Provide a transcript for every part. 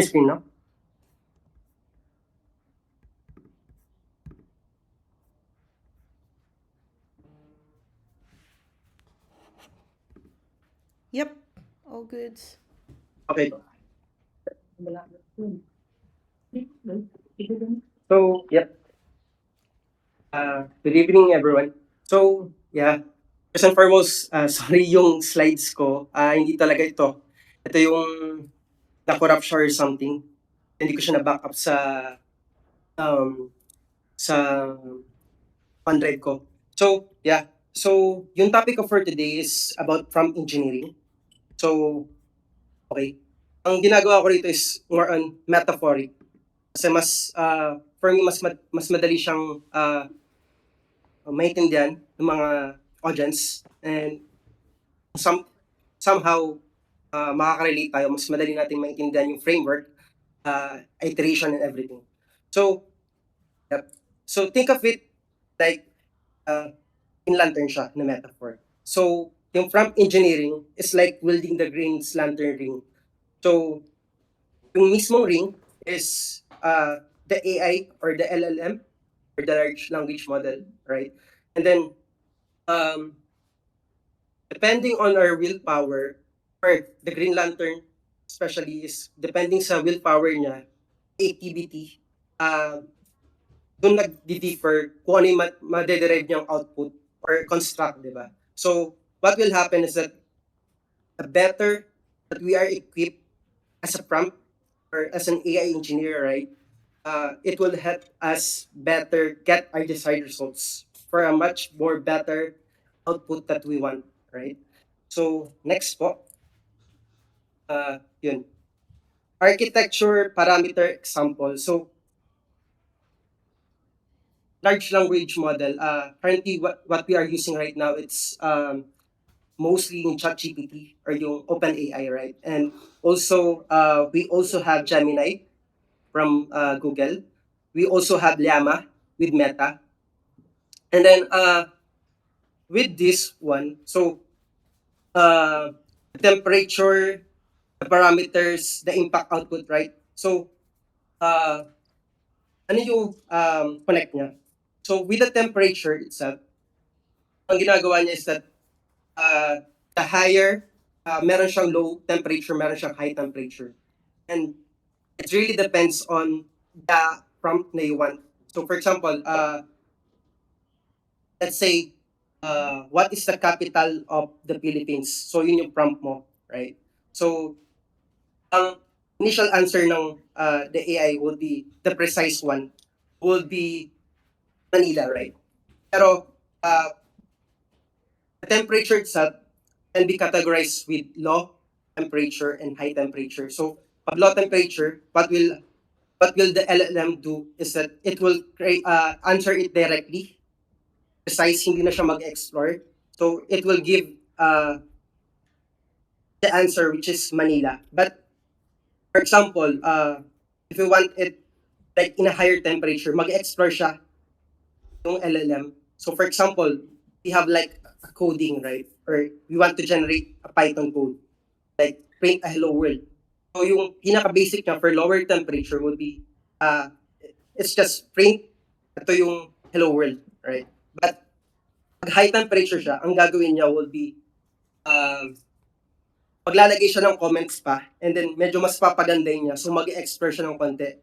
Screen, no? Yep, all good. Okay. So, yep. Good evening, everyone. So, yeah. First and foremost, sorry yung slides ko. Hindi talaga ito. Ito yung na-corrupt siya or something. Hindi ko siya na-back up um, sa OneDrive ko. So, yeah. So, yung topic ko for today is about prompt engineering. So, okay. Ang ginagawa ko rito is more on metaphoric. Kasi for me, mas madali siyang maintindihan ng mga audience and some, somehow makaka-relate tayo, mas madali natin maintindihan yung framework, iteration and everything. So, yep. So think of it like uh, in lantern siya na metaphor. So, yung prompt engineering is like building the green's lantern ring. So, yung mismong ring is the AI or the LLM or the large language model, right? And then, um, depending on our willpower, or the Green Lantern especially is depending sa willpower niya, activity, doon nag-differ kung ano yung ma-derive niyang output or construct, di ba? So, what will happen is that the better that we are equipped as a prompt or as an AI engineer, right? It will help us better get our desired results for a much more better output that we want, right? So, next po, yun. Architecture parameter example. So, large language model, currently what we are using right now, it's mostly yung ChatGPT or yung OpenAI, right? And also, we also have Gemini from Google. We also have Llama with Meta. And then with this one, so the temperature, the parameters, the impact output, right? So, uh, ano yung connect niya? So, with the temperature itself, ang ginagawa niya is that the higher, meron siyang low temperature, meron siyang high temperature. And it really depends on the prompt na you want. So, for example, let's say, what is the capital of the Philippines? So, yun yung prompt mo, right? So, ang initial answer ng the AI would be, the precise one, would be Manila, right? Pero, the temperature itself can be categorized with low temperature and high temperature. So, pag low temperature, what will the LLM do is that it will answer it directly, precise, hindi na siya mag-explore. So, it will give the answer, which is Manila. But, for example, if you want it like in a higher temperature, mag-explore siya yung LLM. So, for example, we have like a coding, right? Or we want to generate a Python code, like print a hello world. So, yung pinaka-basic niya for lower temperature would be, it's just print, ito yung hello world, right? But, pag high temperature siya, ang gagawin niya would be, maglalagay siya ng comments pa, and then medyo mas papaganday niya, so mag-express siya ng konti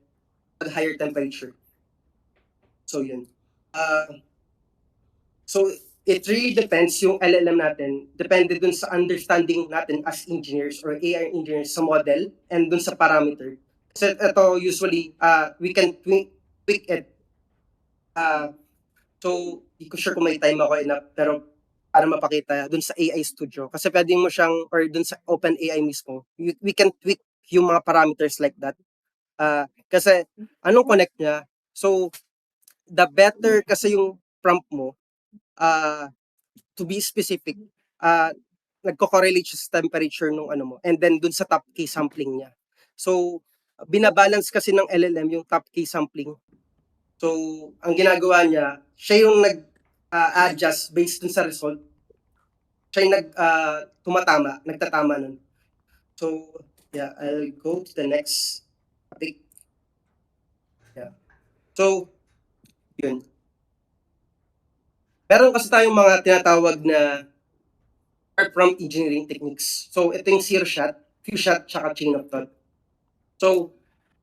pag higher temperature. So, yun. So, it really depends yung LLM natin, depende dun sa understanding natin as engineers or AI engineers sa model and dun sa parameter. Kasi ito usually, we can tweak it. So, di ko sure kung may time ako enough, pero para mapakita dun sa AI Studio. Kasi pwede mo siyang, or dun sa OpenAI mismo, we can tweak yung mga parameters like that. Kasi, anong connect niya? So, the better kasi yung prompt mo, to be specific, nagko-correlate siya sa temperature nung ano mo, and then dun sa top case sampling niya. So, binabalance kasi ng LLM yung top case sampling. So, ang ginagawa niya, siya yung nag-adjust based dun sa result. Siya yung nagtatama nun. So, yeah, I'll go to the next. topic. Yeah. So, yun. Meron kasi tayong mga tinatawag na art from engineering techniques. So, ito yung zero shot, few shot, tsaka chain of thought. So,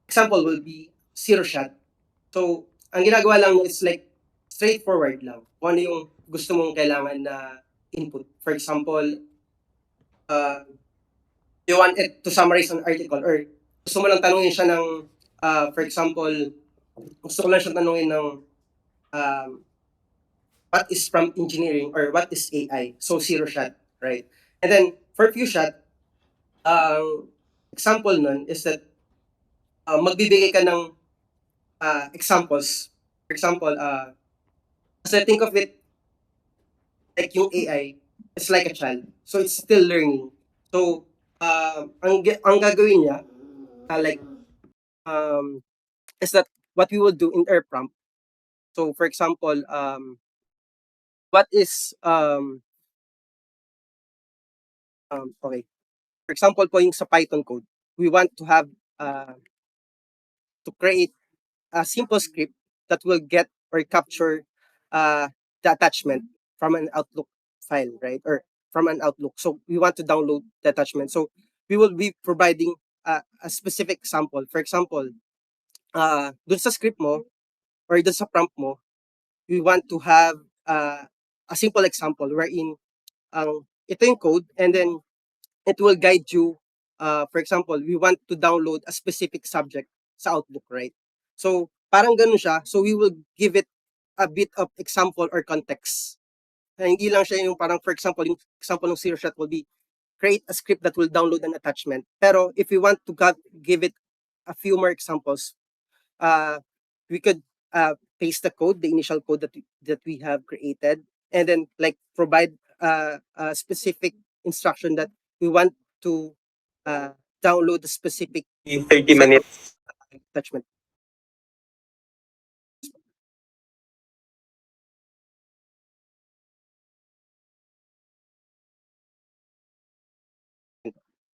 example will be zero shot. So, ang ginagawa lang is like straightforward lang. Kung ano yung gusto mong kailangan na input. For example, uh, you want it to summarize an article or gusto mo lang tanungin siya ng, for example, gusto ko lang siya tanungin ng um, what is prompt engineering or what is AI? So, zero shot, right? And then, for few shot, example nun is that magbibigay ka ng examples. For example, as I think of it, like yung AI, it's like a child. So, it's still learning. So, ang gagawin niya, like, um, is that what we will do in our prompt. So, for example, what is, okay. For example po, yung sa Python code, we want to have, to create a simple script that will get or capture the attachment from an Outlook file, right? Or from an Outlook. So we want to download the attachment. So we will be providing a specific example. For example, dun sa script mo or dun sa prompt mo, we want to have a simple example wherein ito yung code and then it will guide you. For example, we want to download a specific subject sa Outlook, right? So, parang ganun siya. So, we will give it a bit of example or context. Na hindi lang siya yung parang, for example, yung example ng zero shot will be create a script that will download an attachment. Pero if we want to give it a few more examples, uh, we could paste the code, the initial code that we have created, and then like provide a specific instruction that we want to uh, download the specific 30 set of minutes. attachment.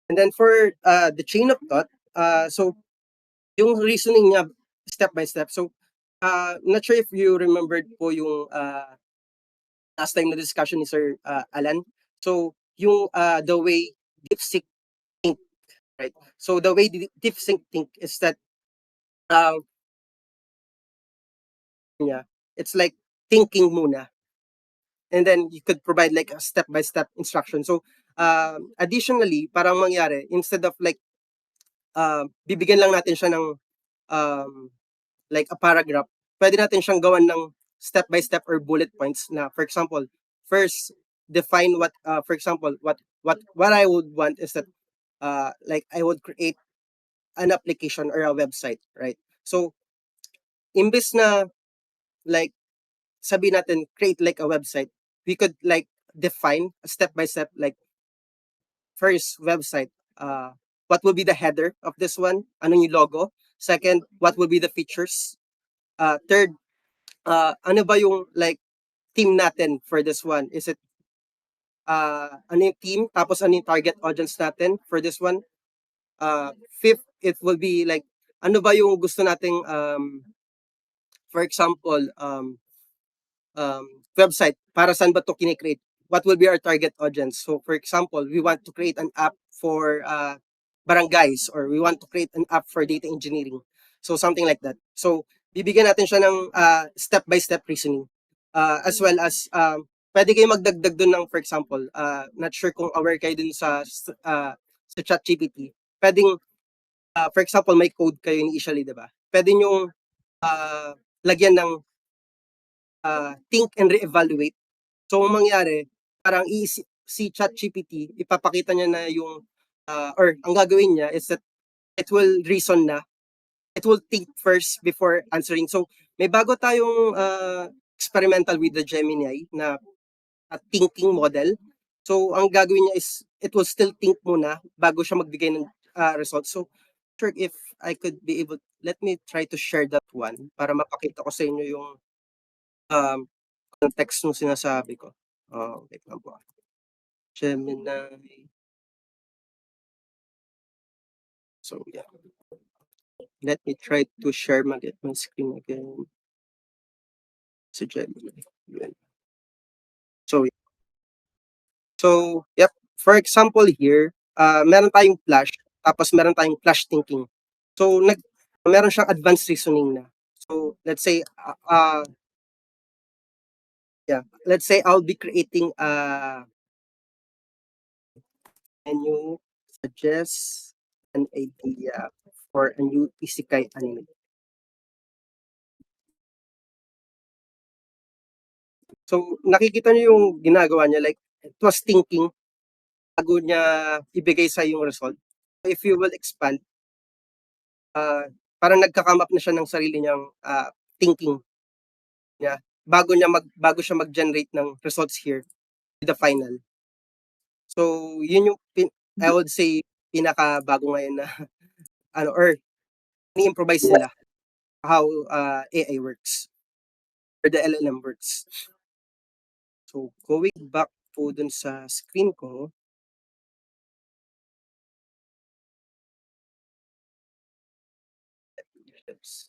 And then for the chain of thought, so yung reasoning niya step by step. So not sure if you remembered po yung last time na discussion ni Sir Alan. So yung the way DeepSeek think, right? So the way DeepSeek think is that uh, yeah, it's like thinking muna. And then you could provide like a step-by-step instruction. So additionally, parang mangyari, instead of like bibigyan lang natin siya ng um, like a paragraph, pwede natin siyang gawan ng step-by-step or bullet points na, for example, first, define what, for example, what I would want is that like I would create an application or a website, right? So, imbes na like sabi natin create like a website, we could like define step by step like first website, what will be the header of this one, ano yung logo, second, what will be the features, third, ano ba yung like team natin for this one, is it ano yung team, tapos ano yung target audience natin for this one, fifth, it will be like ano ba yung gusto nating for example, website, para saan ba to kine-create? What will be our target audience? So for example, we want to create an app for barangays or we want to create an app for data engineering. So something like that. So bibigyan natin siya ng step-by-step reasoning. As well as pwede kayo magdagdag dun ng, for example, not sure kung aware kayo dun sa ChatGPT. Pwedeng, for example, may code kayo initially, di ba? Pwede nyo lagyan ng think and re-evaluate. So, ang mangyari, parang si ChatGPT, ipapakita niya na yung, or ang gagawin niya is that it will reason na, it will think first before answering. So, may bago tayong experimental with the Gemini na thinking model. So, ang gagawin niya is, it will still think muna bago siya magbigay ng results. So, sure if I could be able, let me try to share that one para mapakita ko sa inyo yung um, context nung sinasabi ko. Wait lang po. Gemini. So, yeah. Let me try to share my screen again. Sa Gemini. Yun. So, yep. For example here, meron tayong flash, tapos meron tayong flash thinking. So, meron siyang advanced reasoning na. So, let's say, yeah, let's say I'll be creating a menu, suggest an idea for a new isekai anime. So, nakikita niyo yung ginagawa niya, like, it was thinking bago niya ibigay sa yung result. If you will expand, parang nagka-come up na siya ng sarili niyang thinking niya bago siya mag-generate ng results here with the final. So, yun yung I would say pinakabago ngayon na ano or ni-improvise nila how AI works or the LLM works. So, going back po dun sa screen ko, oops.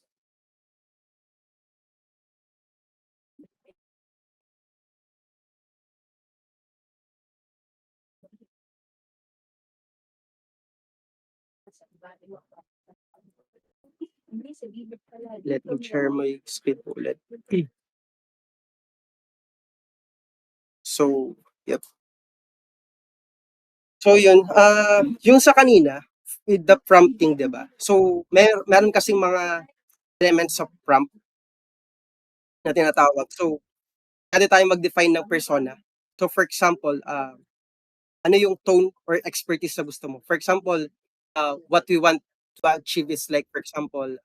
Let me share my screen po ulit. So, yep. So yun, yung sa kanina, with the prompting, 'di ba? So, meron kasing mga elements of prompt na tinatawag. So, pwede tayong mag-define ng persona. So, for example, ano yung tone or expertise na gusto mo? For example, what we want to achieve is like, for example,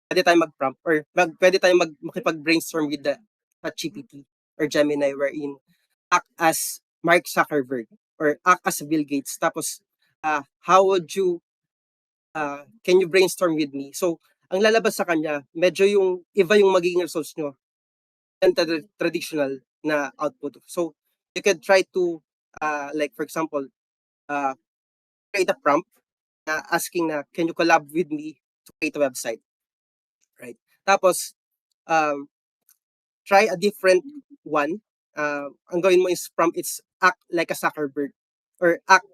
pwede tayong mag-prompt or pwede tayong makipag-brainstorm with the ChatGPT or Gemini wherein act as Mark Zuckerberg or act as Bill Gates. Tapos, how would you, can you brainstorm with me? So, ang lalabas sa kanya, medyo yung iba yung magiging results nyo than traditional na output. So, you can try to, like for example, uh, create a prompt na asking na, can you collab with me to create a website? Right? Tapos, um, try a different one. Ang gawin mo is prompt, it's act like a Zuckerberg or act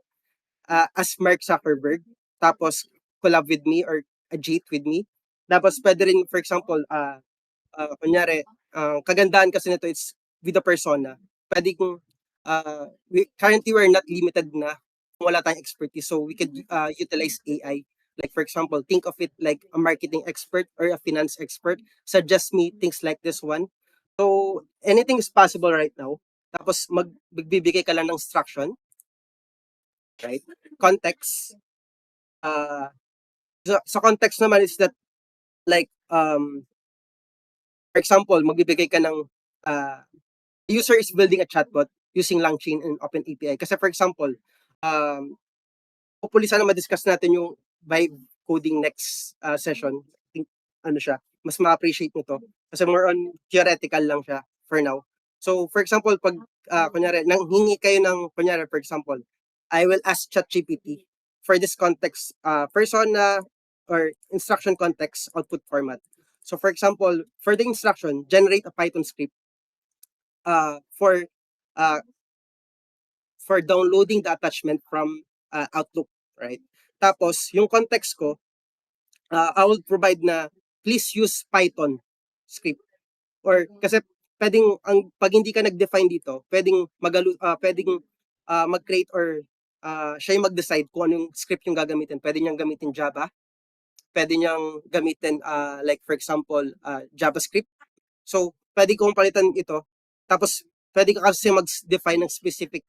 as Mark Zuckerberg. Tapos, collab with me or ajit with me. Tapos, pwede rin, for example, kunyari, kagandahan kasi nito, it's with the persona. Pwede kung, currently we're not limited na kung wala tayong expertise. So, we could utilize AI. Like, for example, think of it like a marketing expert or a finance expert. Suggest me things like this one. So, anything is possible right now. Tapos, magbibigay ka lang ng instruction, right? Context. Uh, sa context naman is that, like, for example, magbibigay ka ng user is building a chatbot using LangChain and OpenAPI. Kasi for example, hopefully sana ma-discuss natin yung vibe coding next session. I think, ano siya, mas ma-appreciate mo to. Kasi more on theoretical lang siya for now. So, for example, pag, kunyari, nanghingi kayo ng, kunyari, for example, I will ask ChatGPT for this context, persona or instruction context output format. So, for example, for the instruction, generate a Python script uh, for uh, for downloading the attachment from Outlook, right? Tapos, yung context ko, I will provide na please use Python script. Or kasi pwedeng pag hindi ka nag-define dito, pwedeng mag-create or siya yung mag-decide kung anong script yung gagamitin. Pwede niyang gamitin Java, pwede niyang gamitin like for example JavaScript. So, pwede kong palitan ito. Tapos, pwede ka kasi mag-define ng specific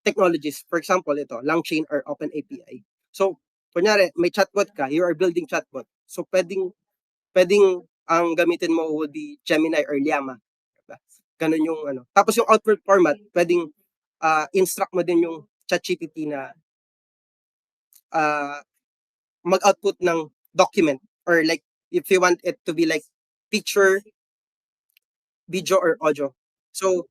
technologies. For example, ito, LangChain or OpenAPI. So, kunyari, may chatbot ka, you are building chatbot. So, pwedeng ang gamitin mo would be Gemini or Llama. Diba? Ganun yung ano. Tapos yung output format, pwedeng instruct mo din yung ChatGPT na mag-output ng document or like if you want it to be like picture, video, or audio. So,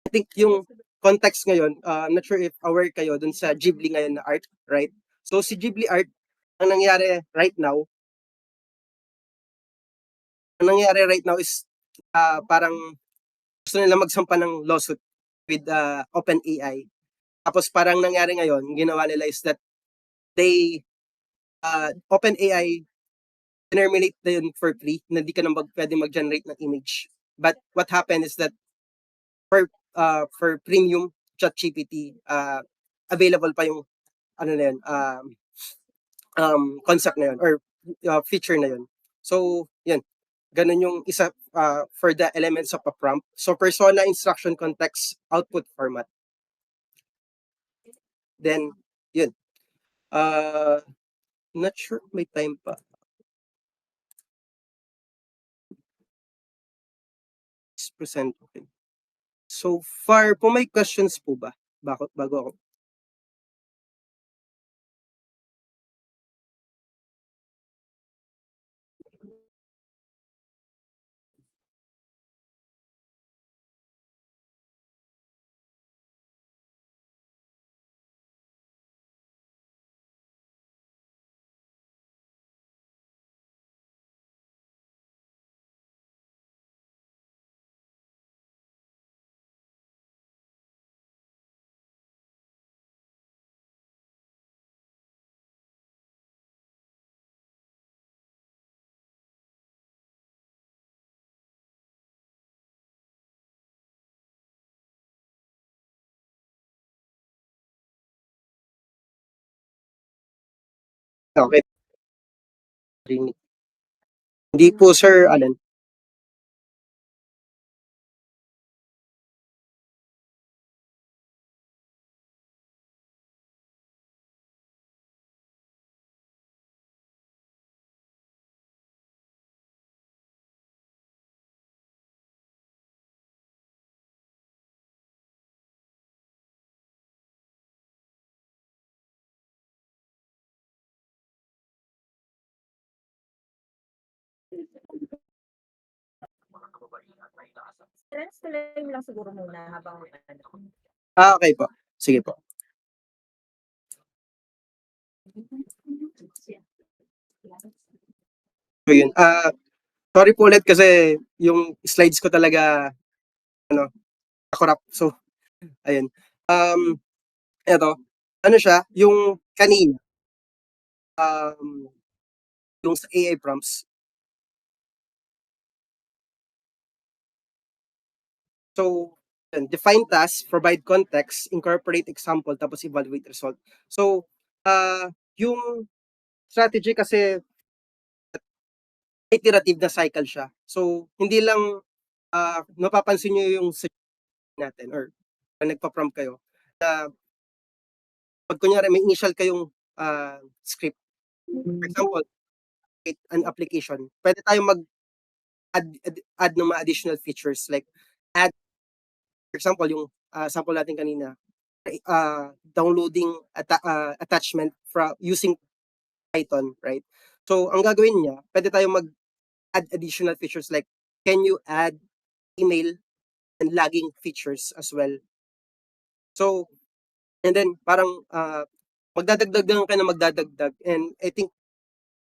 I think yung context ngayon, I'm not sure if aware kayo dun sa Ghibli ngayon na art, right? So, si Ghibli art, Ang nangyari right now ang nangyari right now is, parang gusto nila magsampa ng lawsuit with, OpenAI. Tapos parang nangyari ngayon, ginawa nila is that they, OpenAI terminate na yun for free, na di ka na puwedeng mag-generate ng image. But what happened is that for premium ChatGPT, available pa yung ano na yun, concept na yun or feature na yun. So, yun, ganun yung isa for the elements of a prompt. So, persona, instruction, context, output format. Then, yun. Uh, Not sure may time pa. Present, okay. So far po may questions po ba? Bago ako okay, rinig. Hindi po Sir Allen. Stream lang siguro muna habang ano. Okay po. Sige po. So yun, sorry po ulit kasi yung slides ko talaga ano, na-corrupt. So ayun. Eto, ano siya, yung kanina, um, yung sa AI prompts. So, yun, define task, provide context, incorporate example, tapos evaluate result. So, yung strategy kasi iterative na cycle siya. So, hindi lang mapapansin niyo yung natin or pag nagpa-prompt kayo na pag kunyari may initial kayong script. For example, create an application. Pwede tayong add ng mga additional features like add, for example, yung sample natin kanina, downloading attachment from using Python, right? So, ang gagawin niya, pwede tayong mag-add additional features like can you add email and logging features as well. So, and then parang magdadagdag lang kayo ng magdadagdag and I think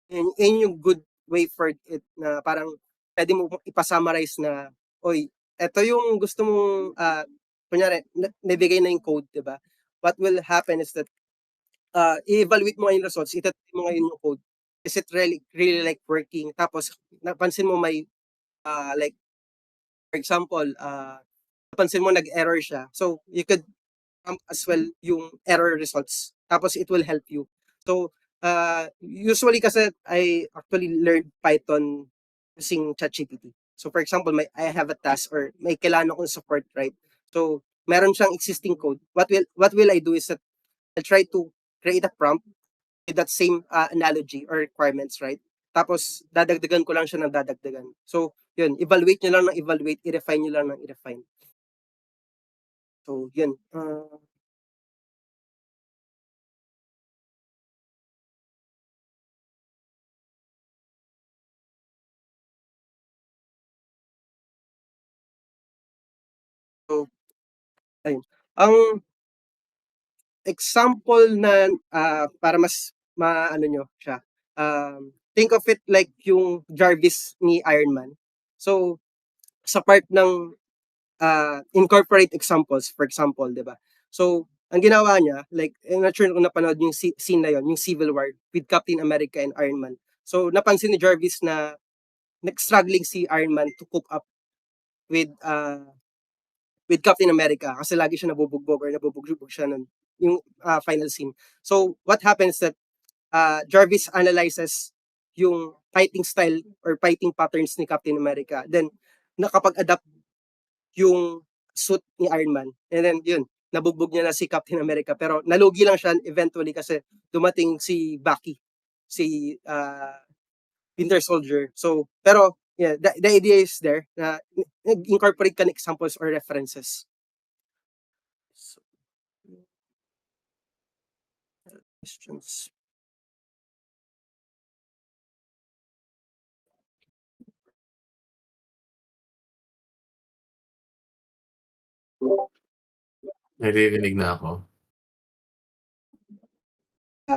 yun yung good way for it na parang pwede mo ipa-summarize na, "Uy, eto yung gusto mong," kunyari nabigay na yung code, 'di ba? What will happen is that, i-evaluate mo ngayon yung results, ita-try mo ngayon yung code. Is it really really like working? Tapos napansin mo may, like for example, napansin mo nag-error siya. So, you could as well yung error results. Tapos it will help you. So, usually kasi I actually learned Python using ChatGPT. So for example, I have a task or may kailangan akong support, right? So, meron siyang existing code. What will I do is that I'll try to create a prompt with that same analogy or requirements, right? Tapos dadagdagan ko lang siya ng dadagdagan. So, yun, evaluate nyo lang ng evaluate, i-refine nyo lang ng i-refine. So, yun. So, ayun. Ang example na para mas maano nyo siya. Think of it like yung Jarvis ni Iron Man. So, sa part ng incorporate examples, for example, di ba? So, ang ginawa niya, like, I'm not sure kung napanood yung scene na yon, yung Civil War with Captain America and Iron Man. So, napansin ni Jarvis na nag-struggling si Iron Man to cope up with Captain America kasi lagi siya nabubugbog or nabubugbog siya nun yung final scene. So, what happens that Jarvis analyzes yung fighting style or fighting patterns ni Captain America. Then, nakapag-adapt yung suit ni Iron Man. And then, yun, nabugbog niya na si Captain America. Pero nalugi lang siya eventually kasi dumating si Bucky, si Winter Soldier. So, pero, yeah, the idea is there na incorporate ka ng examples or references. So, questions. Naririnig na ako.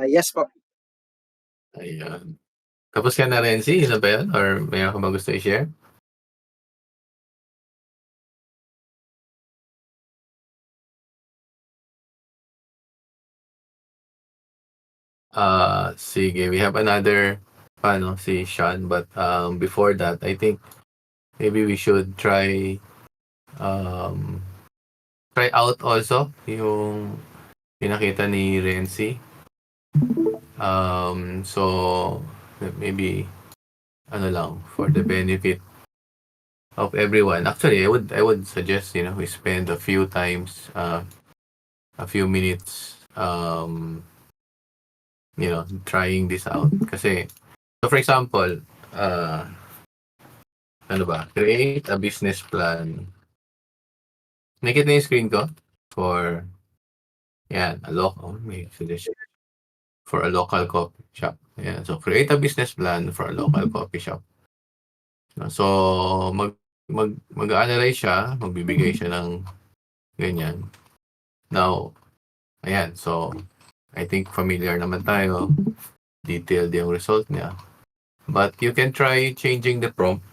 Yes po. Ayan. Tapos ka na, Renzi? Yun na ba yun? Or mayroon ka ba gusto i-share? Sige. We have another si Sean. But before that, I think maybe we should try out also yung pinakita ni Renzi. So maybe lang for the benefit of everyone. Actually, I would suggest we spend a few times a few minutes trying this out kasi so for example create a business plan. Nakita yung screen ko for may suggestion for a local coffee shop. So create a business plan for a local coffee shop. So mag-analyze siya, magbibigay siya ng ganyan. Now, so I think familiar naman tayo, detailed yung result niya. But you can try changing the prompt.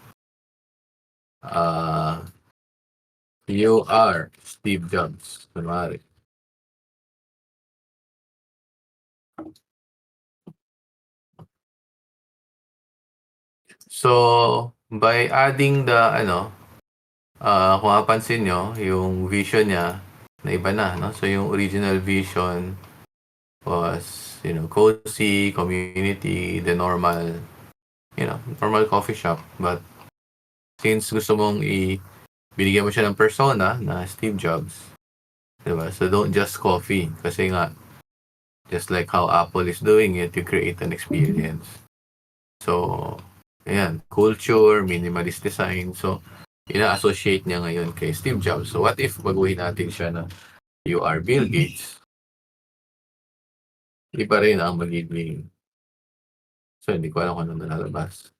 You are Steve Jobs, kunwari. So, by adding the kung mapansin nyo, yung vision niya na iba na, no? So, yung original vision was, cozy, community, the normal, normal coffee shop. But, since gusto mong binigyan mo siya ng persona na Steve Jobs, diba? So, don't just coffee. Kasi nga, just like how Apple is doing it, you create an experience. So, culture, minimalist design. So, ina-associate niya ngayon kay Steve Jobs. So, what if baguhin natin siya na you are Bill Gates? Iba rin ang magiging. So, hindi ko alam kung anong nalalabas.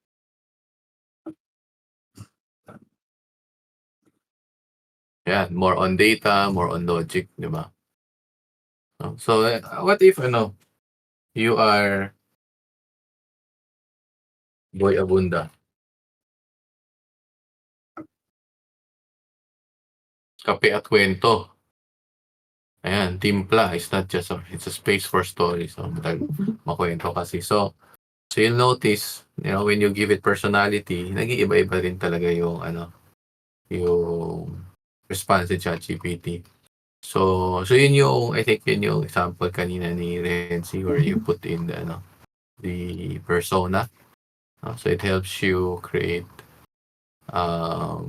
More on data, more on logic, di ba? So, what if, you are Boy Abunda? Kape at kwento. Timpla. It's not just it's a space for stories. So, makwento kasi. So you'll notice, when you give it personality, nag-iiba-iba rin talaga yung, yung response sa ChatGPT. So yun yung, I think yun yung example kanina ni Renzi where you put in the persona. So it helps you create a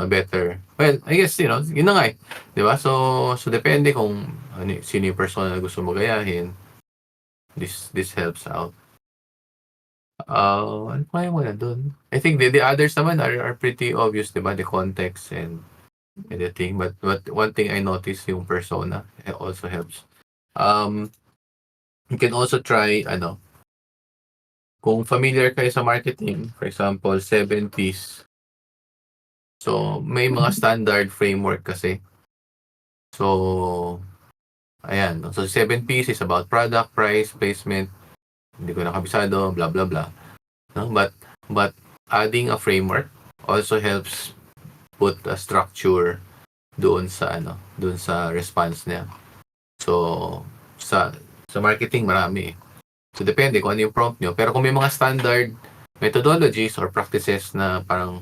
better, well, I guess, yun na nga eh. Diba? So depende kung sino yung persona na gusto mo gayahin. This helps out. Ano pa yung wala dun? I think the others naman are pretty obvious, diba? The context and the thing. But one thing I noticed yung persona, it also helps. You can also try, kung familiar kayo sa marketing, for example, 7Ps. So, may mga standard framework kasi. So, ayan. So, 7Ps is about product, price, placement, hindi ko nakabisado, blah blah blah. No? But adding a framework also helps put a structure doon sa response niya. So sa marketing marami. So depende kung ano yung prompt nyo. Pero kung may mga standard methodologies or practices na parang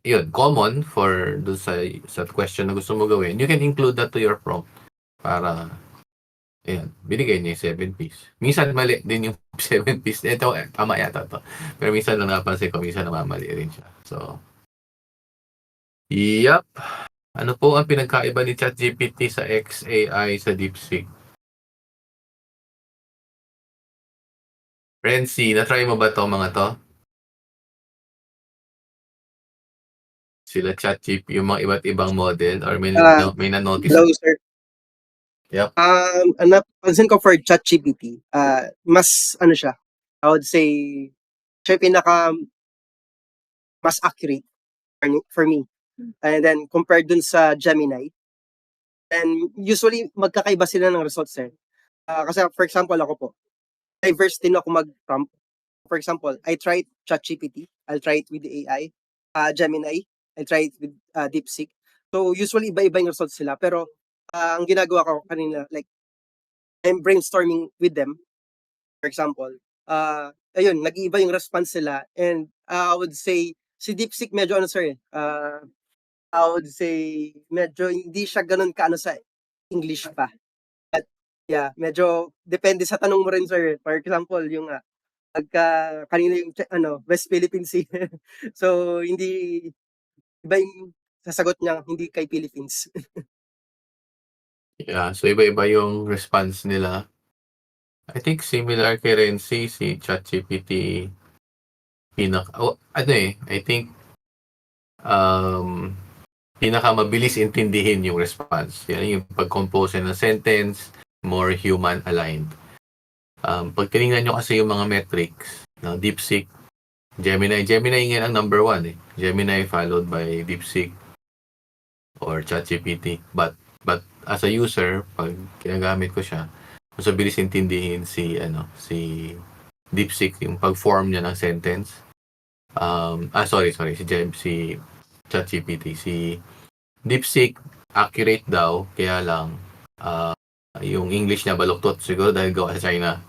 yun, common for dun sa question na gusto mo gawin, you can include that to your prompt para ayan, binigay niya yung 7 piece. Minsan mali din yung 7 piece. Ito, tama yata to. Pero minsan lang napansin ko, minsan namamali rin siya. So, yep. Ano po ang pinagkaiba ni ChatGPT sa XAI sa DeepSeek? Renzi, na-try mo ba to mga to? Sila ChatGPT, yung mga iba't ibang model or may na-notice? Hello, sir. Yep. Ang napansin ko for ChatGPT, mas ano siya, I would say, siya yung mas accurate for me. And then, compared dun sa Gemini, and usually, magkakaiba sila ng results eh. Kasi, for example, ako po, diverse din ako mag-prompt. For example, I tried ChatGPT, I'll try it with the AI. Gemini, I'll try it with DeepSeek. So, usually, iba-iba yung results sila. Pero, ang ginagawa ko kanina, like, I'm brainstorming with them. For example, ayun, nag-iiba yung response nila. And I would say, si DeepSeek medyo ano sir I would say, medyo hindi siya ganun kaano sa English pa. But yeah, medyo depende sa tanong mo rin sir. For example, yung pagka kanina yung West Philippine Sea. So hindi iba yung sasagot niya, hindi kay Philippines. Yeah, so iba-iba yung response nila. I think similar kay Renzi, si ChatGPT I think pinakamabilis intindihin yung response. Yan yung pag-compose ng sentence, more human aligned. Pag tinignan nyo kasi yung mga metrics ng DeepSeek, Gemini ngayon ang number 1 eh. Gemini followed by DeepSeek or ChatGPT. But as a user, pag ginagamit ko siya, mas mabilis intindihin si DeepSeek yung pag-form niya ng sentence. Si ChatGPT, si DeepSeek accurate daw, kaya lang yung English niya baluktot siguro dahil gawa sa China.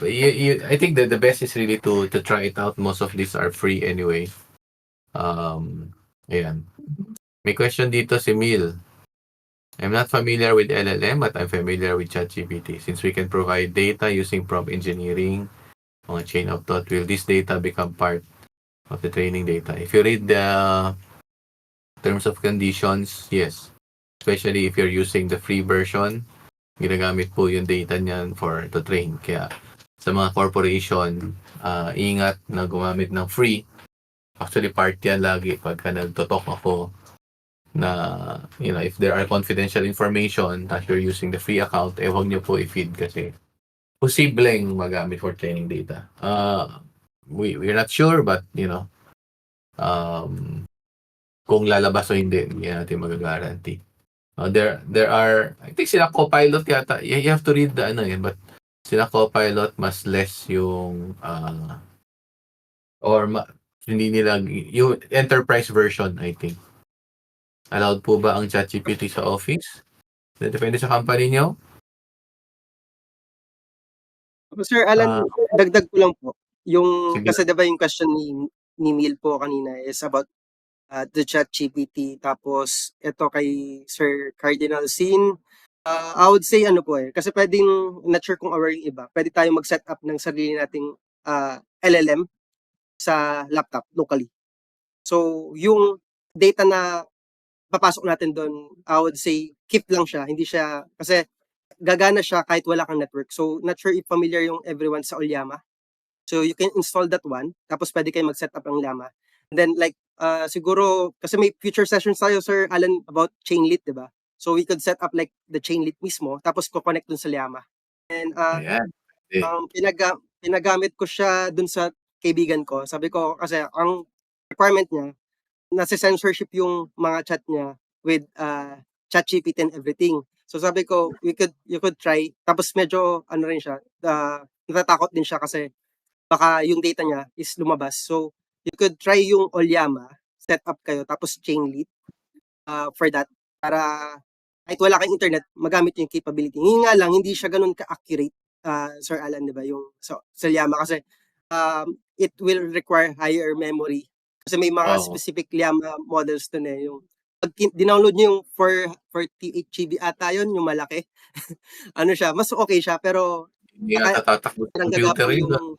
I think that the best is really to try it out. Most of these are free anyway. Ayan. May question dito si Mil. I'm not familiar with LLM, but I'm familiar with ChatGPT. Since we can provide data using prompt engineering, mga chain of thought, will this data become part of the training data? If you read the terms of conditions, yes. Especially if you're using the free version, ginagamit po yung data niyan to train. Kaya sa mga corporation, ingat na gumamit ng free. Actually, part yan lagi pagka nagtotalk ako na, if there are confidential information that you're using the free account, huwag nyo po i-feed kasi posibleng magamit for training data. We're not sure, but, kung lalabas o hindi natin magagaranti. There are, I think sila Copilot yata, you have to read the but sila Copilot mas less yung hindi nila yung enterprise version, I think. Allowed po ba ang ChatGPT sa office? Depende sa company nyo. Sir Alan, dagdag ko lang po. Sige. Kasi diba yung question ni Neil po kanina is about the ChatGPT. Tapos ito kay Sir Cardinal Sin. I would say kasi pwedeng, not sure kung aware yung iba, pwede tayong mag-set up ng sarili nating LLM sa laptop locally. So yung data na papasok natin doon, I would say keep lang siya, hindi siya, kasi gagana siya kahit wala kang network. So not sure if familiar yung everyone sa Ollama. So you can install that one, tapos pwede kayo mag-set up ng Llama. And then like siguro kasi may future sessions tayo Sir Alan about Chainlit, 'di ba? So we could set up like the Chainlit mismo, tapos ko-connect dun sa Llama. And Ayan. pinagamit ko siya dun sa kaibigan ko. Sabi ko kasi ang requirement niya, nasa censorship yung mga chat niya with ChatGPT and everything. So sabi ko, you could try. Tapos medyo ano rin siya, natatakot din siya kasi baka yung data niya is lumabas. So you could try yung Ollama, set up kayo, tapos Chainlit for that. Para kahit wala kang internet, magamit yung capability. Yun nga lang, hindi siya ganun ka-accurate, Sir Alan, di ba? Yung sa Llama kasi it will require higher memory. Kasi may mga Oo. specific Llama models dun eh. Yung pag dinownload nyo yung 48 GB ata yun, yung malaki. Ano siya, mas okay siya, pero Hindi nga tatakbo sa parang computer gagapang yun.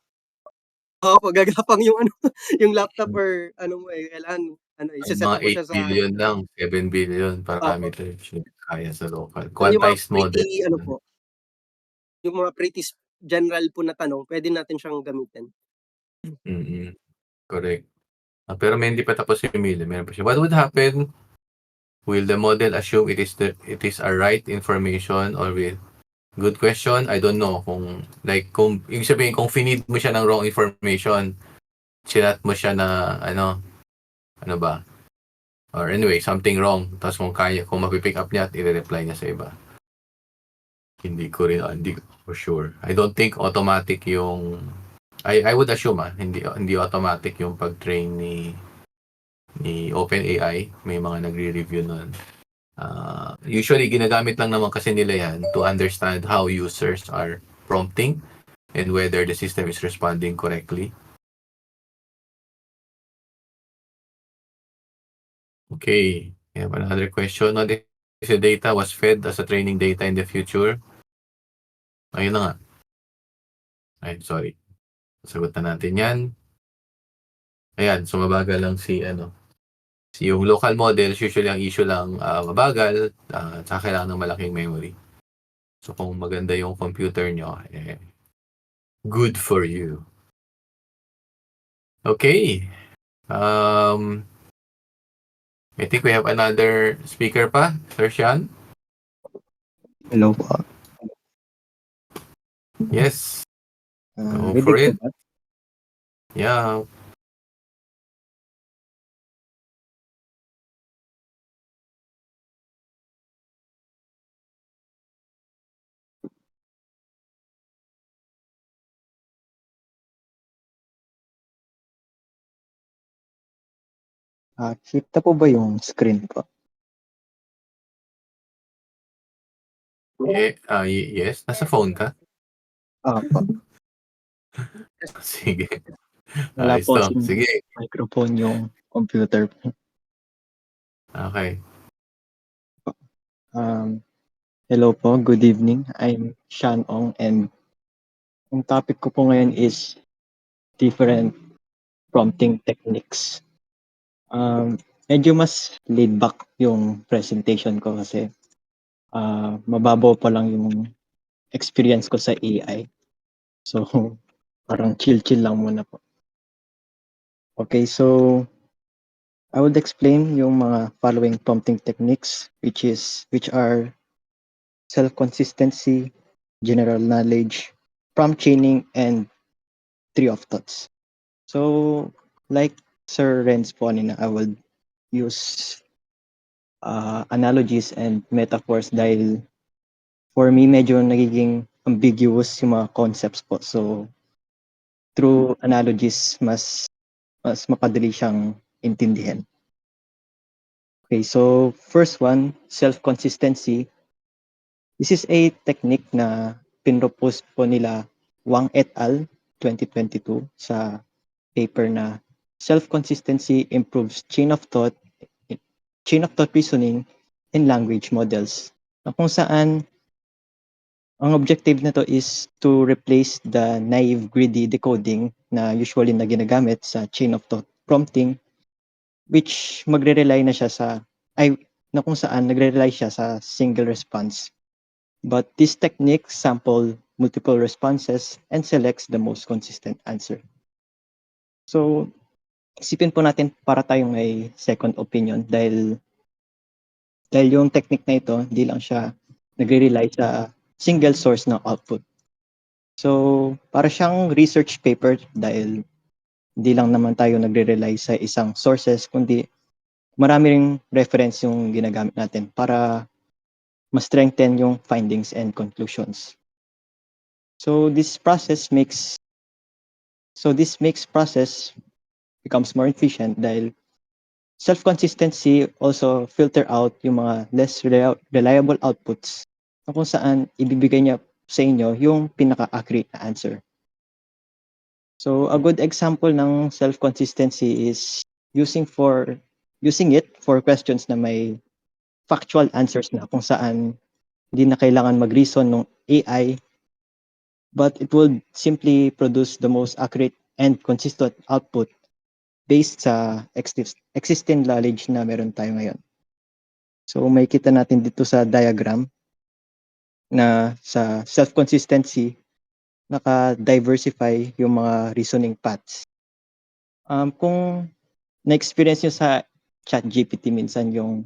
yung gagapang yung ano, yung laptop or ano mo eh, kailangan ano, Ay, i-set mga up mo siya 8 sa billion lang, 7 billion, opo. parameter siya kaya sa local. Yung mga Quantized model. pretty ano po, yung mga pretty general po na tanong, pwede natin siyang gamitin. Correct. Pero may hindi pa tapos yung meal. Meron pa siya. What would happen? Will the model assume it is a right information or will? Good question. I don't know kung ibig sabihin kung finid mo siya ng wrong information, chinat mo siya na ano ba? Or anyway, something wrong. Tapos kung mapipick up niya at i-reply niya sa iba. Hindi ko for sure. I don't think automatic yung I would assume hindi automatic yung pag-train ni OpenAI. May mga nagre-review nun. Usually ginagamit lang naman kasi nila yan to understand how users are prompting and whether the system is responding correctly. Okay, we have another question. What if the data was fed as a training data in the future? Ayun na nga. Ay, sorry. Sagot na natin yan. Ayan, so mabagal lang yung local models, usually ang issue lang mabagal, tsaka kailangan ng malaking memory. So kung maganda yung computer nyo, good for you. Okay. I think we have another speaker pa, Sir Sean. Hello po. Yes. Go Ready for po it. ba? Yeah. Shift na po ba yung screen po? Yes. Nasa phone ka? Po. Sige. Wala Ayos po to. kasing Sige. microphone yung computer po. Okay. Hello po, good evening. I'm Sean Ong and ang topic ko po ngayon is different prompting techniques. Medyo mas laid back yung presentation ko kasi mababaw pa lang yung experience ko sa AI. So, parang chill-chill lang muna po. Okay, so I would explain yung mga following prompting techniques which are self-consistency, general knowledge, prompt chaining, and tree of thoughts. So, like Sir Renz po kanina, I would use analogies and metaphors dahil for me medyo nagiging ambiguous yung mga concepts po. So, through analogies, mas mapadali siyang intindihin. Okay, so first one, self-consistency. This is a technique na pinropose po nila Wang et al. 2022 sa paper na self-consistency improves chain of thought reasoning in language models. Na kung saan ang objective nito is to replace the naive greedy decoding na usually na ginagamit sa chain of thought prompting, which magre-rely na siya na kung saan nagre-rely siya sa single response. But this technique sample multiple responses and selects the most consistent answer. So, isipin po natin para tayong may second opinion dahil yung technique na ito, hindi lang siya nagre-rely sa single source ng output. So, para siyang research paper dahil hindi lang naman tayo nagre-rely sa isang sources, kundi marami ring reference yung ginagamit natin para mas strengthen yung findings and conclusions. So this makes process becomes more efficient dahil self-consistency also filter out yung mga less reliable outputs na kung saan ibibigay niya sa inyo yung pinaka-accurate na answer. So a good example ng self-consistency is using it for questions na may factual answers na kung saan hindi na kailangan mag-reason ng AI, but it would simply produce the most accurate and consistent output based sa existing knowledge na meron tayo ngayon. So makikita natin dito sa diagram na sa self-consistency, naka-diversify yung mga reasoning paths. Kung na-experience nyo sa ChatGPT minsan yung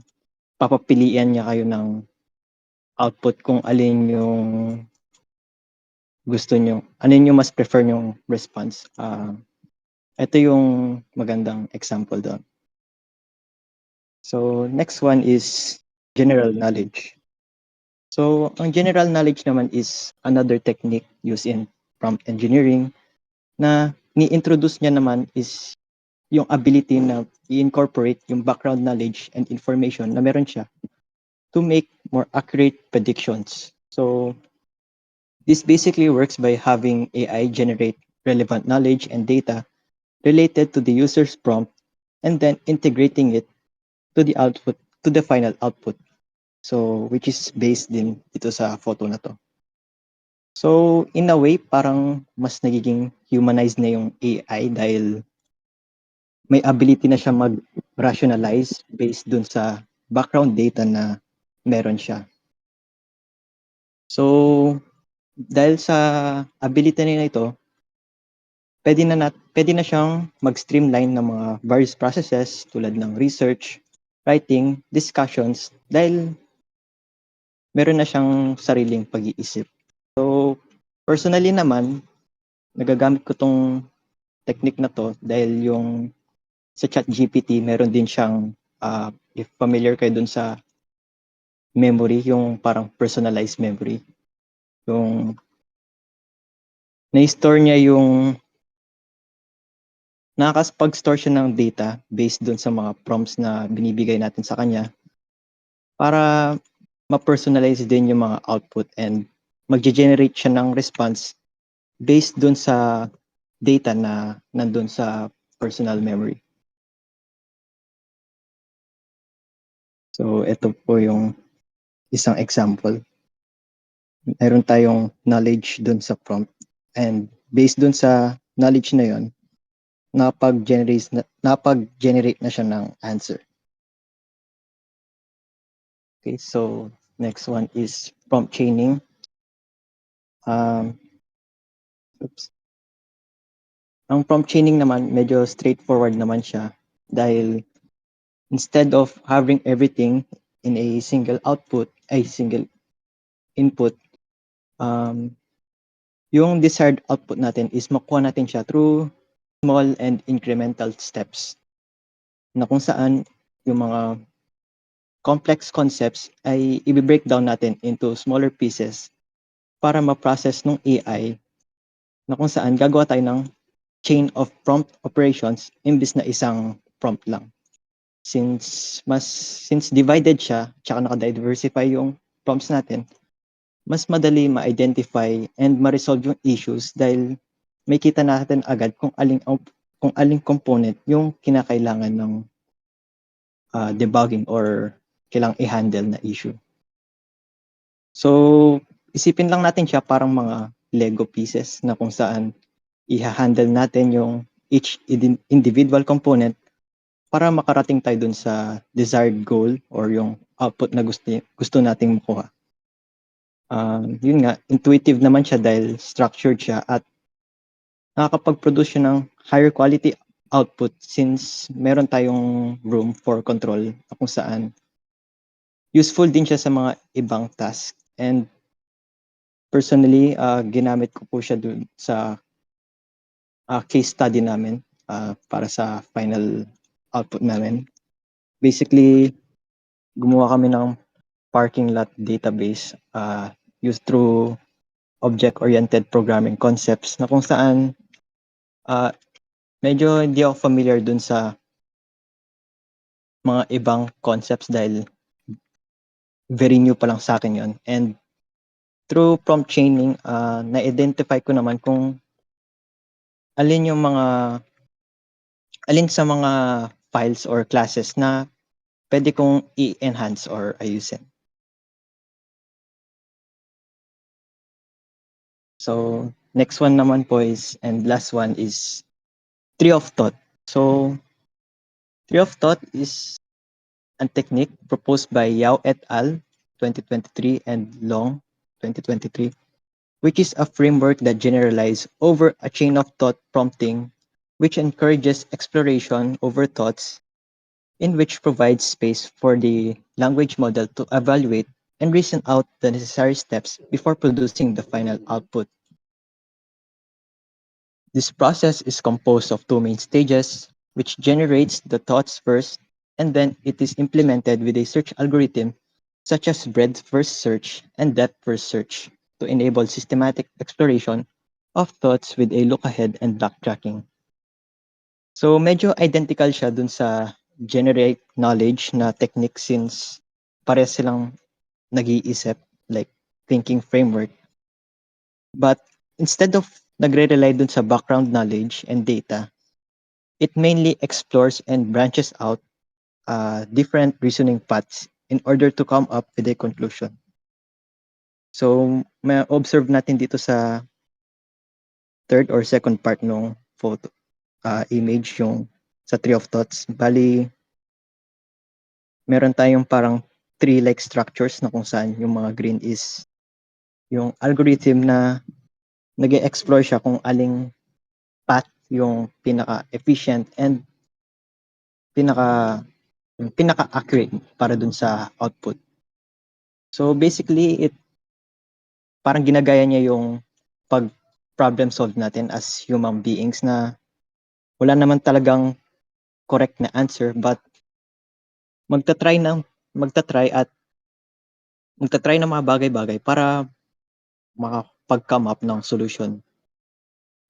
papapilian niya kayo ng output kung alin yung gusto nyo, alin yung mas prefer yung response. Ito yung magandang example doon. So next one is general knowledge. So ang general knowledge naman is another technique used in prompt engineering na ni-introduce niya naman is yung ability na i-incorporate yung background knowledge and information na meron siya to make more accurate predictions. So this basically works by having AI generate relevant knowledge and data related to the user's prompt and then integrating it to the final output. So which is based din dito sa photo na to. So in a way, parang mas nagiging humanized na yung AI dahil may ability na siya mag-rationalize based dun sa background data na meron siya. So dahil sa ability na ito, pwede na siyang mag-streamline ng mga various processes tulad ng research, writing, discussions dahil meron na siyang sariling pag-iisip. So, personally naman, nagagamit ko tong technique na to dahil yung sa ChatGPT, meron din siyang, if familiar kayo dun sa memory, yung parang personalized memory. Yung na-store niya yung nakakapag-store siya ng data based dun sa mga prompts na binibigay natin sa kanya para ma-personalize din yung mga output and mag-generate siya ng response based dun sa data na nandun sa personal memory. So, ito po yung isang example. Meron tayong knowledge dun sa prompt and based dun sa knowledge na yon, napag-generate na siya ng answer. Okay, so next one is prompt chaining. Ang prompt chaining naman, medyo straightforward naman siya dahil instead of having everything in a single input, yung desired output natin is makuha natin siya through small and incremental steps na kung saan yung mga complex concepts ay i-breakdown natin into smaller pieces para ma-process ng AI na kung saan gagawa tayo ng chain of prompt operations imbis na isang prompt lang. Since divided siya, tsaka naka-diversify yung prompts natin, mas madali ma-identify and ma-resolve yung issues dahil may kita natin agad kung aling component yung kinakailangan ng debugging or kailangang i-handle na issue. So, isipin lang natin siya parang mga Lego pieces na kung saan i-handle natin yung each individual component para makarating tayo dun sa desired goal or yung output na gusto nating makuha. Yun nga, intuitive naman siya dahil structured siya at nakakapag-produce siya ng higher quality output since meron tayong room for control na kung saan useful din siya sa mga ibang task. And personally, ginamit ko po siya dun sa case study namin para sa final output namin. Basically, gumawa kami ng parking lot database used through object-oriented programming concepts na kung saan medyo hindi ako familiar dun sa mga ibang concepts dahil very new pa lang sa akin yon. And through prompt chaining, na-identify ko naman kung alin sa mga files or classes na pwede kong i-enhance or ayusin. So, next one naman po is, and last one is tree of thought. So, tree of thought is a technique proposed by Yao et al. 2023 and Long 2023, which is a framework that generalizes over a chain of thought prompting, which encourages exploration over thoughts, in which provides space for the language model to evaluate and reason out the necessary steps before producing the final output. This process is composed of two main stages, which generates the thoughts first, and then it is implemented with a search algorithm such as breadth first search and depth first search to enable systematic exploration of thoughts with a look ahead and backtracking. So medyo identical siya dun sa generate knowledge na technique since pares silang nag-iisip, like thinking framework. But instead of nagre-rely dun sa background knowledge and data, it mainly explores and branches out different reasoning paths in order to come up with a conclusion. So, may observe natin dito sa third or second part ng photo image yung sa tree of thoughts. Bali, meron tayong parang tree-like structures na kung saan yung mga green is yung algorithm na nag-explore siya kung aling path yung pinaka-efficient and pinaka-accurate para dun sa output. So basically, parang ginagaya niya yung pag-problem solve natin as human beings na wala naman talagang correct na answer but magta-try ng mga bagay-bagay para makapag-come up ng solution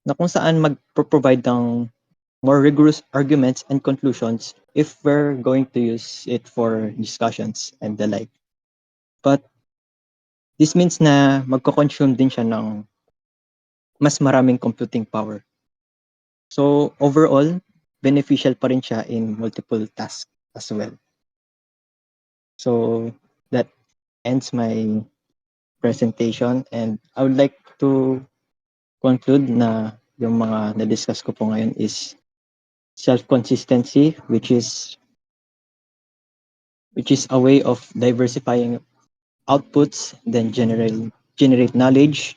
na kung saan mag-provide ng more rigorous arguments and conclusions if we're going to use it for discussions and the like. But this means na magko-consume din siya ng mas maraming computing power. So overall, beneficial pa rin siya in multiple tasks as well. So that ends my presentation and I would like to conclude na yung mga na-discuss ko po ngayon is self-consistency, which is a way of diversifying outputs, then generate knowledge,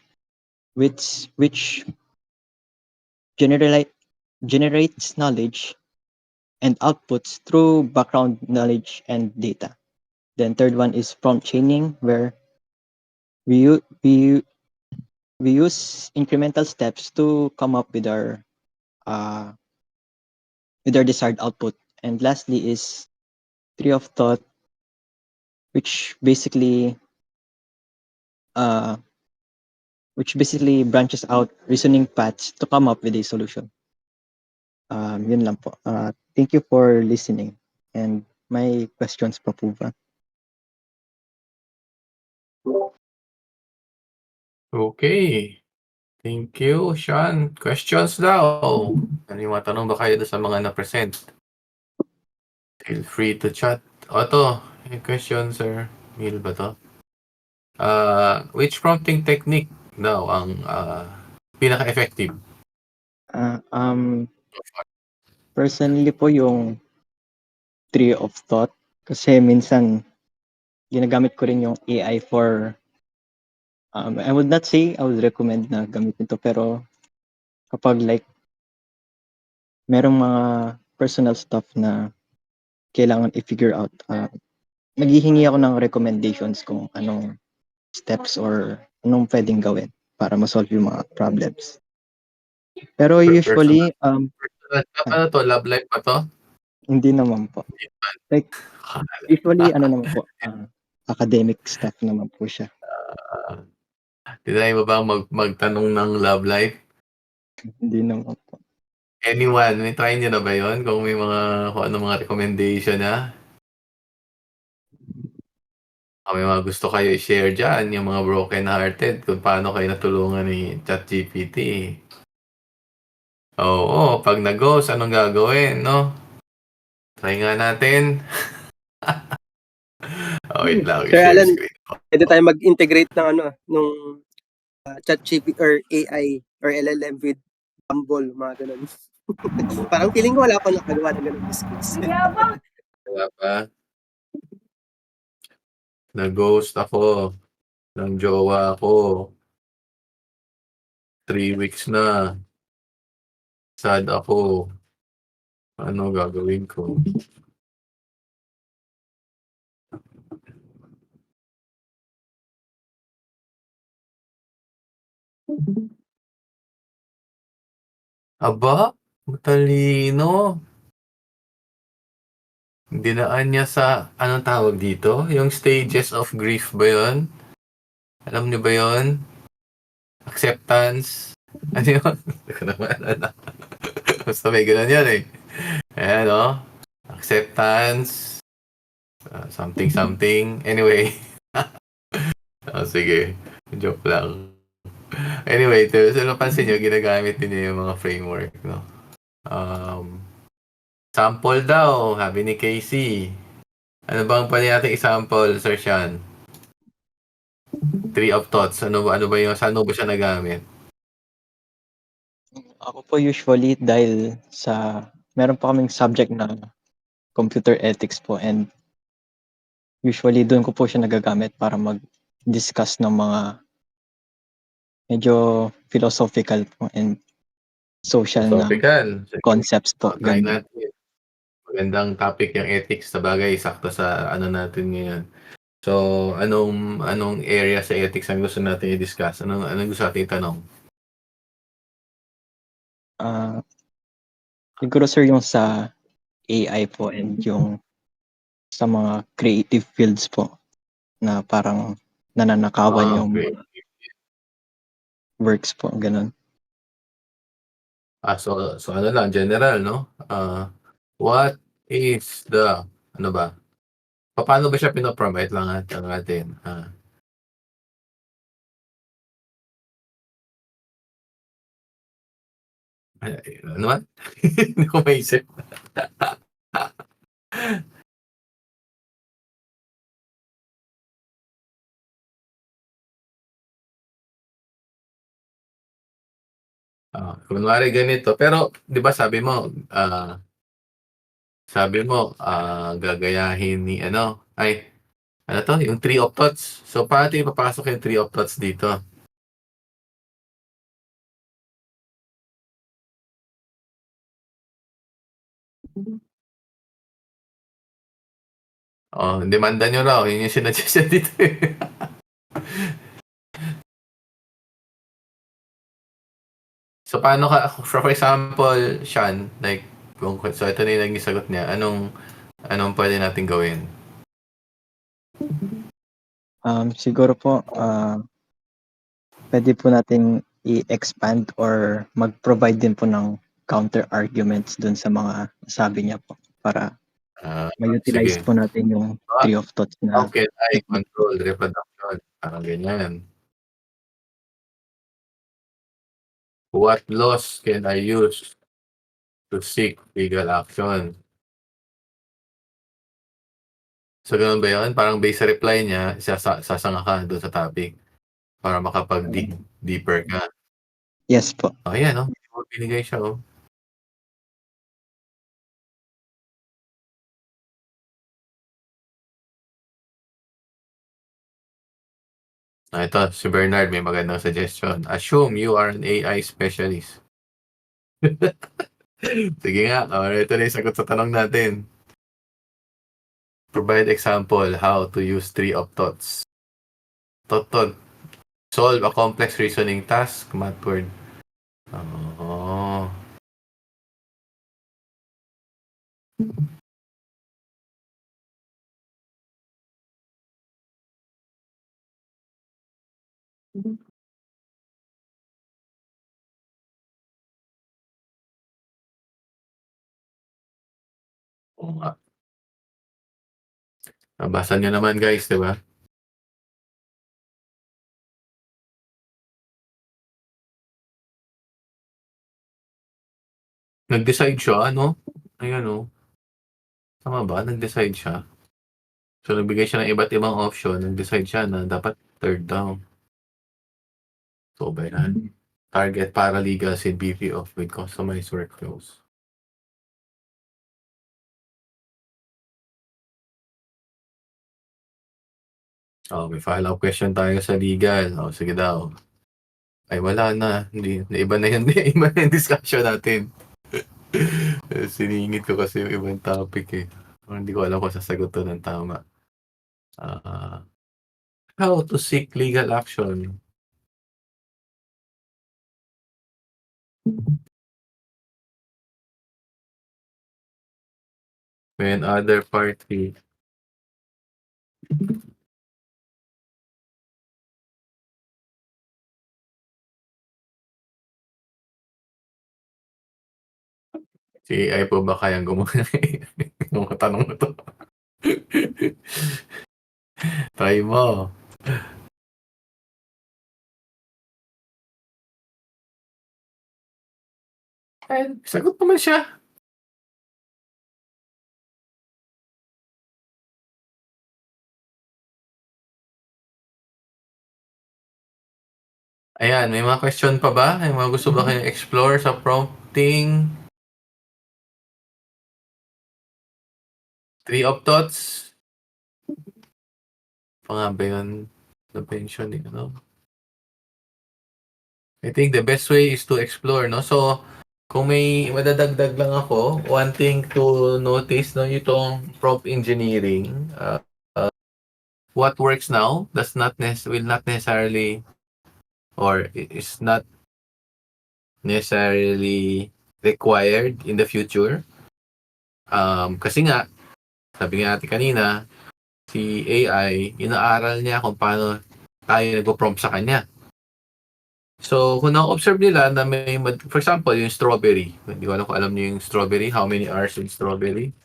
which generates knowledge and outputs through background knowledge and data. Then third one is prompt chaining, where we use incremental steps to come up with our desired output. And lastly is tree of thought, which basically branches out reasoning paths to come up with a solution. Yun lang po. Thank you for listening. And may questions pa po ba? Okay. Thank you, Sean. Questions daw. Ano yung mga tanong ba kayo doon sa mga na-present? Feel free to chat. Otto, may question, sir. Mail ba to? Which prompting technique daw ang pinaka-effective? Personally po yung tree of thought kasi minsan ginagamit ko rin yung AI for I would not say I would recommend na gamitin to pero kapag like merong mga personal stuff na kailangan i-figure out, naghihingi ako ng recommendations kung anong steps or anong pwedeng gawin para ma-solve yung mga problems. Pero usually, Ano to? Love life ba to? hindi naman po. Like, usually, ano naman po, academic stuff naman po siya. Tinry mo ba magtanong ng love life? Hindi naman po. Anyone, may try niyo na ba yun? Kung may kung ano mga recommendation niya? May mga gusto kayo i-share dyan, yung mga broken hearted, kung paano kayo natulungan ni ChatGPT. Oo, pag nag-ghost, anong gagawin, no? Try nga natin. Wait lang, Sir i-share Alan, screen ko. pwede tayo mag-integrate ng nung ChatGPT or AI or LLM with Bumble, mga ganun. Parang feeling ko wala pa nakagawa ng ganung use case. Yabang! Wala pa. Nag-ghost ako ng jowa ko. 3 weeks na. Sad ako. Ano gagawin ko? Aba, matalino. Dinaan niya sa, anong tawag dito? Yung stages of grief ba yun? Alam niyo ba yun? Acceptance. Ano yun? Hindi ko naman alam. Basta may ganun yan eh. Ayan o. Acceptance. Something something. Anyway. Sige. Joke lang. Anyway, so napansin nyo, ginagamit din niya yung mga framework, no? Sample daw, sabi ni Casey. Ano bang pwede natin i-sample, Sir Sean? Tree of thoughts. Ano ba yung, saan ba siya nagamit? Ako po usually dahil meron pa kaming subject na computer ethics po, and usually doon ko po siya nagagamit para mag-discuss ng mga medyo philosophical po and social na Philosophical. Sige. concepts po. Try Ganun. natin. Magandang topic yung ethics sa bagay. Sakto sa ano natin ngayon. So, anong area sa ethics ang gusto natin i-discuss? Anong gusto natin itanong? Siguro sir yung sa AI po and yung sa mga creative fields po na parang nananakawan yung Okay. works po, ganun. So ano lang, general, no? What is the, ano ba? Paano ba siya pinopromote lang natin? Ano ba? Hindi ko maisip. Kunwari ganito. Pero, di ba gagayahin ni ano to? Yung tree of thoughts. So, paano ito ipapasok yung tree of thoughts dito? Demanda nyo raw. Yun yung sinadjust dito eh. So, paano ka, for example, Sean, like, so ito na yung naging sagot niya, anong pwede natin gawin? Siguro po, pwede po natin i-expand or mag-provide din po ng counter arguments dun sa mga sabi niya po para ma-utilize Sige. po natin yung tree of thoughts How na can I technique. control reproduction? Parang ganyan. What laws can I use to seek legal action? So, ganun ba yun? Parang base sa reply niya, sasanga ka doon sa topic para makapag-dig deeper ka. Yes po. Ayan, no? Binigay siya, oh. Ito, si Bernard may magandang suggestion. Assume you are an AI specialist. Sige nga, ito na yung sagot sa tanong natin. Provide example how to use tree of thoughts. Thought. Solve a complex reasoning task. Math word. Oo nga. Nabasa niyo naman guys, 'di ba? Nag-decide siya ano? Ayan oh. Tama ba? Nag-decide siya? So, nagbigay siya ng iba't ibang option, nag-decide siya na dapat third daw. So ba yan? Target paralegals in BPO with customized workflows. Oh, may follow-up question tayo sa legal. Oh, sige daw. Ay, wala na. Hindi, iba na yun. Iba na yung discussion natin. Siningit ko kasi yung ibang topic eh. Hindi ko alam kung sasagot to ng tama. How to seek legal action. When other party si AI po ba kayang gumawa ng mga tanong na to? Try mo. Ay, sagot naman siya. Ayan, may mga question pa ba? May mga gusto ba kayong explore sa prompting? Tree of thoughts? Pa nga ba yun? The pension, no? I think the best way is to explore, no? So, kung may madadagdag lang ako, one thing to notice, no, itong prompt engineering, what works now will not necessarily or is not necessarily required in the future. Kasi nga, sabi nga natin kanina, si AI, inaaral niya kung paano tayo nagpo-prompt sa kanya. So, kung na-observe nila na may, for example, yung strawberry. Hindi ko alam kung alam niyo yung strawberry. How many R's in strawberry?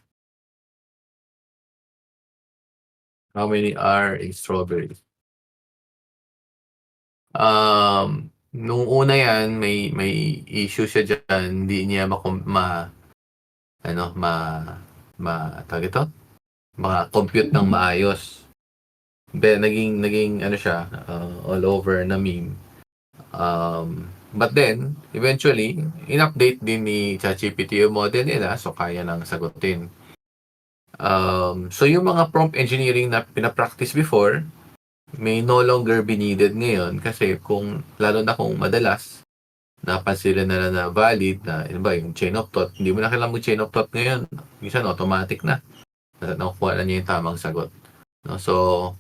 How many R in strawberry? Nung una yan, may issue siya dyan. Hindi niya tawag ito? Ma-compute ng maayos. Then, naging ano siya, all over na meme. But then, eventually, in-update din ni ChatGPT yung model nila, so kaya nang sagutin. So yung mga prompt engineering na pinapractice before, may no longer be needed ngayon kasi lalo na kung madalas, napansin na na valid na, yung chain of thought, hindi mo na kailangan mag chain of thought ngayon. Minsan automatic na. Nakukuha na niya yung tamang sagot. No? So,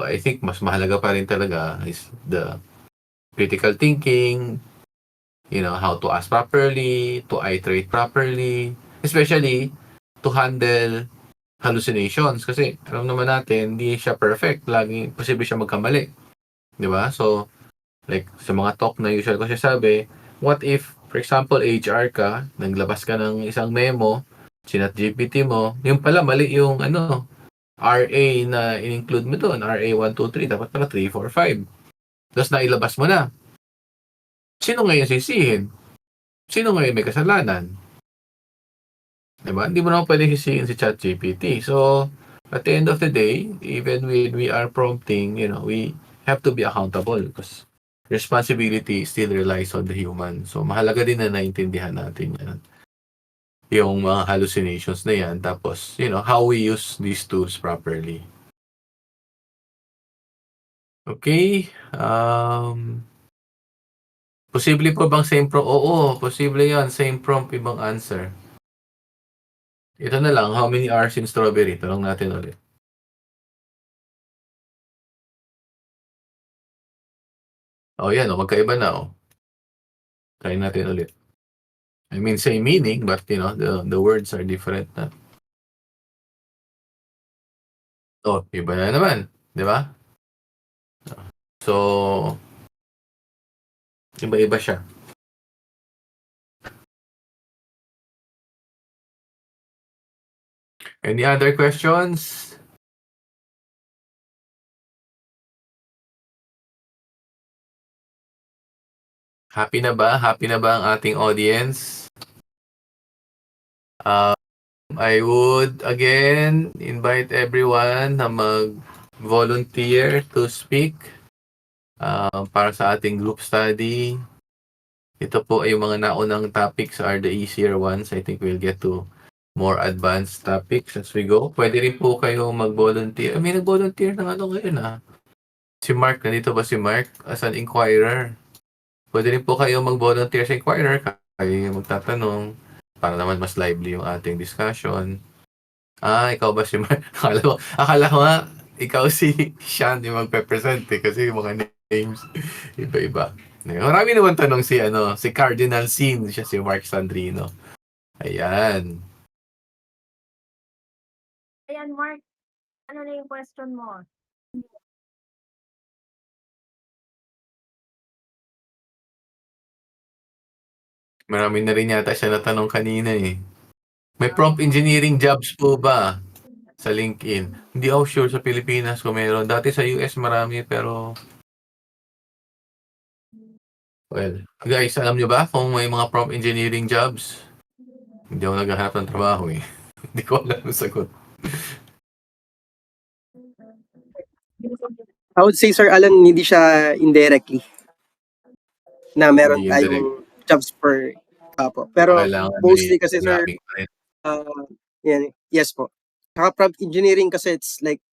I think mas mahalaga pa rin talaga is the critical thinking, how to ask properly, to iterate properly, especially to handle hallucinations. Kasi alam naman natin, hindi siya perfect. Lagi posible siya magkamali. Di ba? So, like sa mga talk na usual ko siya sabi, what if, for example, HR ka, naglabas ka ng isang memo, sinat GPT mo, yung pala mali yung RA na in-include mo doon, RA 123, dapat pala 345. Tapos nailabas mo na. Sino ngayon sisihin? Sino ngayon may kasalanan? Diba? Hindi mo naman pwede sisihin si ChatGPT. So, at the end of the day, even when we are prompting, we have to be accountable because responsibility still relies on the human. So, mahalaga din na naintindihan natin yan. Yung mga hallucinations na yan. Tapos, how we use these tools properly. Okay. Posible po bang same prompt? Oo, posible yan. Same prompt, ibang answer. Ito na lang, how many R's in strawberry? Tanong natin ulit. Yan, magkaiba na, Try natin ulit. I mean, same meaning, but, the words are different na. Iba na naman. Di ba? So, So, iba-iba siya. Any other questions? Happy na ba? Happy na ba ang ating audience? I would again invite everyone na mag-volunteer to speak para sa ating group study. Ito po ay yung mga naunang topics are the easier ones. I think we'll get to more advanced topics as we go. Pwede rin po kayo mag-volunteer. May nag-volunteer na ano ngayon Si Mark, nandito ba si Mark? As an inquirer. Pwede rin po kayo mag-volunteer sa inquirer. Kayo yung magtatanong para naman mas lively yung ating discussion. Ikaw ba si Mark? Akala ko nga, ikaw si Sean yung magpe-present kasi yung mga names, iba-iba. Marami naman tanong si Cardinal Sin, siya si Mark Sandrino. Ayan. Ayan, Mark. Ano na yung question mo? Marami na rin yata siya natanong kanina eh. May prompt engineering jobs po ba sa LinkedIn? Hindi ako sure sa Pilipinas kung meron. Dati sa US marami pero well, guys, alam nyo ba kung may mga prompt engineering jobs? Hindi ako naghahanap ng trabaho eh. Hindi ko alam ang sagot. I would say, Sir Alan, hindi siya indirectly na meron Hindi tayong jobs per po. Pero Kailangan mostly may kasi, Sir, programming pa rin. yes po. Saka prompt engineering kasi it's like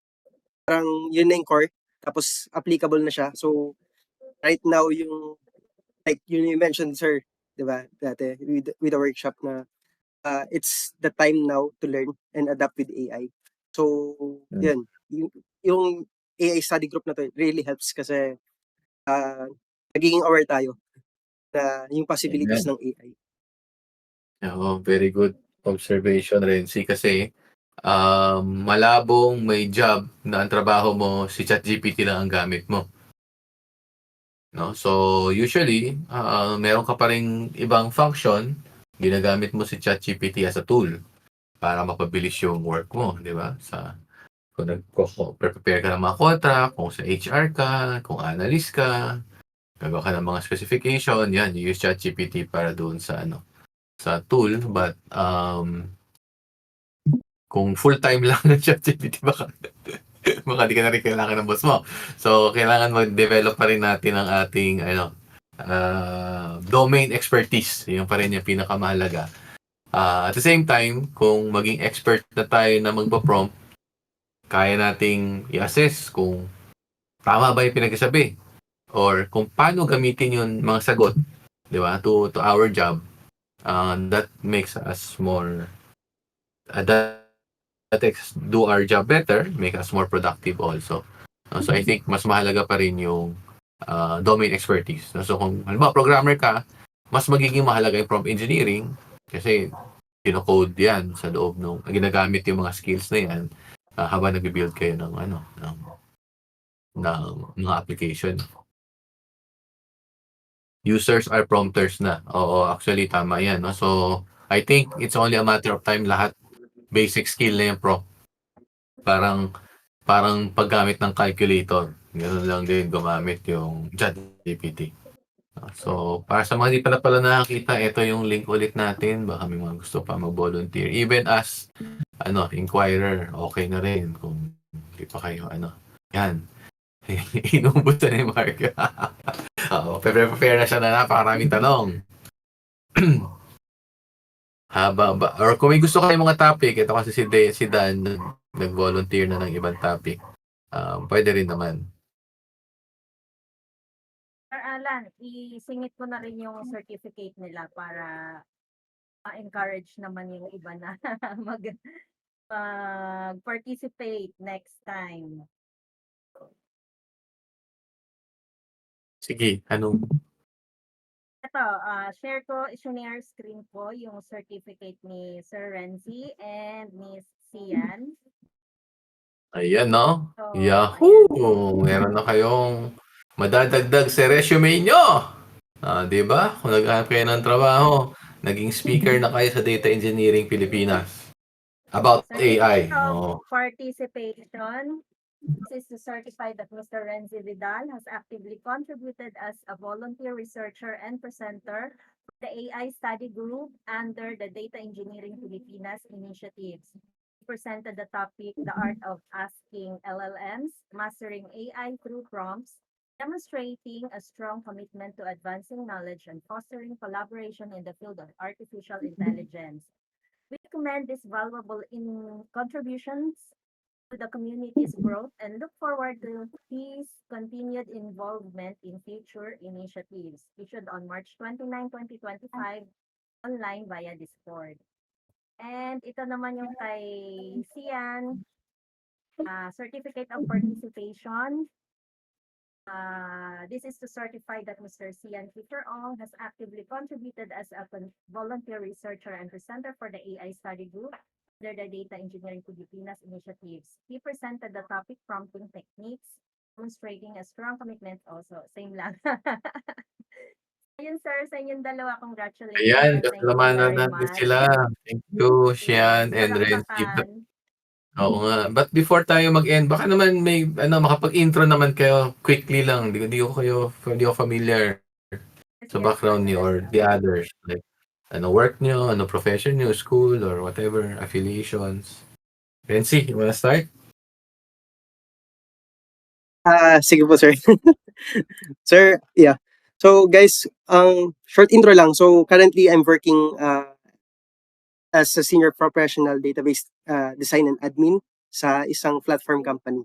parang yun na yung core, tapos applicable na siya. So, right now, yung like yun you mentioned, Sir, di ba, dati, with the workshop na it's the time now to learn and adapt with AI. So, yun. Yung AI study group na to really helps kasi nagiging aware tayo na yung possibilities ng AI. Oo, very good observation, Renzi. Kasi malabong may job na ang trabaho mo, si ChatGPT lang ang gamit mo. No? So, usually, meron ka pa rin ibang function, ginagamit mo si ChatGPT as a tool para mapabilis yung work mo, di ba? Kung prepare ka ng mga contract, kung sa HR ka, kung analyst ka, gagawa ka ng mga specification, yan, you use ChatGPT para doon sa tool. But kung full-time lang ng ChatGPT, baka di ka na rin kailangan ng boss mo. So, kailangan mag-develop pa rin natin ang ating domain expertise. Yung pa rin yung pinakamahalaga. At the same time, kung maging expert na tayo na magpa-prompt, kaya nating i-assess kung tama ba yung pinagsasabi or kung paano gamitin yung mga sagot, di ba, to our job. That makes us more that do our job better, make us more productive also. So I think mas mahalaga pa rin yung domain expertise. So kung halimbawa programmer ka, mas magiging mahalaga yung prompt engineering kasi kino-code yan sa loob ng ginagamit yung mga skills na yan habang nag-build kayo ng mga application. Users are prompters na. Oo, actually tama yan. No? So I think it's only a matter of time lahat basic skill na yung prompt. Parang paggamit ng calculator. Ganoon lang din gumamit yung ChatGPT. So, para sa mga di pala nakakita, ito yung link ulit natin. Baka may mga gusto pa mag-volunteer. Even as, inquirer, okay na rin. Kung di pa kayo, yan. Inubos na ni Mark. Oo, prepare na siya na napakaraming tanong. Or kung may gusto kayo mga topic, ito kasi si Dan nag-volunteer na ng ibang topic. Pwede rin naman. Sir Alan, isingit ko na rin yung certificate nila para ma-encourage naman yung iba na mag-participate next time. Sige, anong? Ito, share screen ko yung certificate ni Sir Renzi and Miss Sian. Ayan, no? So, Yahoo! Meron na kayong madadagdag sa resume nyo. Di ba? Kung naghahanap kayo ng trabaho, naging speaker na kayo sa Data Engineering Pilipinas. About AI. Certificate of Oh. participation. This is to certify that Mr. Renzi Vidal has actively contributed as a volunteer researcher and presenter for the AI study group under the Data Engineering Pilipinas initiatives. He presented the topic, The Art of Asking LLMs, Mastering AI Through Prompts, demonstrating a strong commitment to advancing knowledge and fostering collaboration in the field of artificial intelligence. We commend these valuable contributions to the community's growth and look forward to his continued involvement in future initiatives issued on March 29, 2025 online via Discord. And ito naman yung kay Sian, Certificate of Participation. This is to certify that Mr. Sian Peter Ong has actively contributed as a volunteer researcher and presenter for the AI study group under the Data Engineering Pilipinas initiatives. He presented the topic prompting techniques, demonstrating a strong commitment also. Same lang. Ayun sir, sa inyong dalawa, congratulations. Ayan, Thank you kasalamanan very natin much. sila. Thank you, Sian Yes, and Renzi. palakpakan. Oo nga. But before tayo mag-end, baka naman may makapag-intro naman kayo quickly lang. Di ko familiar Yes, sa yes, background niyo or the others. Like, work niyo, profession niyo, school or whatever, affiliations. Renzi, you wanna start? Sige po, sir. Sir, yeah. So, guys, short intro lang. So, currently, I'm working as a senior professional database design and admin sa isang platform company.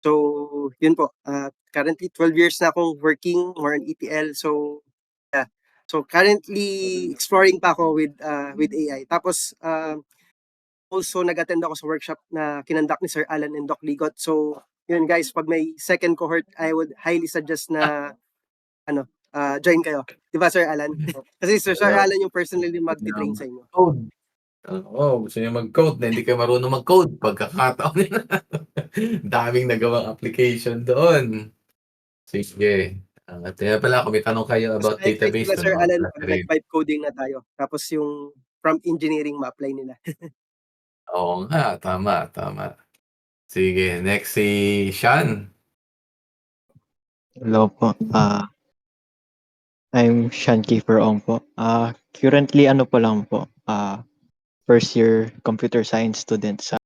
So, yun po. Currently, 12 years na akong working more on ETL. So, yeah. So, currently, exploring pa ako with AI. Tapos, also, nag-attend ako sa workshop na kinandak ni Sir Alan and Doc Ligot. So, yun guys, pag may second cohort, I would highly suggest na join kayo. Di ba, Sir Alan? Kasi Sir Alan yung personally magti-train sa inyo. Code. Gusto niyo mag-code na hindi kayo marunong mag-code. Pagkakataon nila. Daming nagawang application doon. Sige. At kaya pala, kung may tanong kayo Mas about na-excite database, sila, Sir Alan, pag rin. nag-vibe coding na tayo. Tapos yung prompt engineering ma-apply nila. Oo nga, tama. Sige, next si Sean. Hello po. I'm Sean Kiefer Ong po. Currently ano pa lang po, first year computer science student sa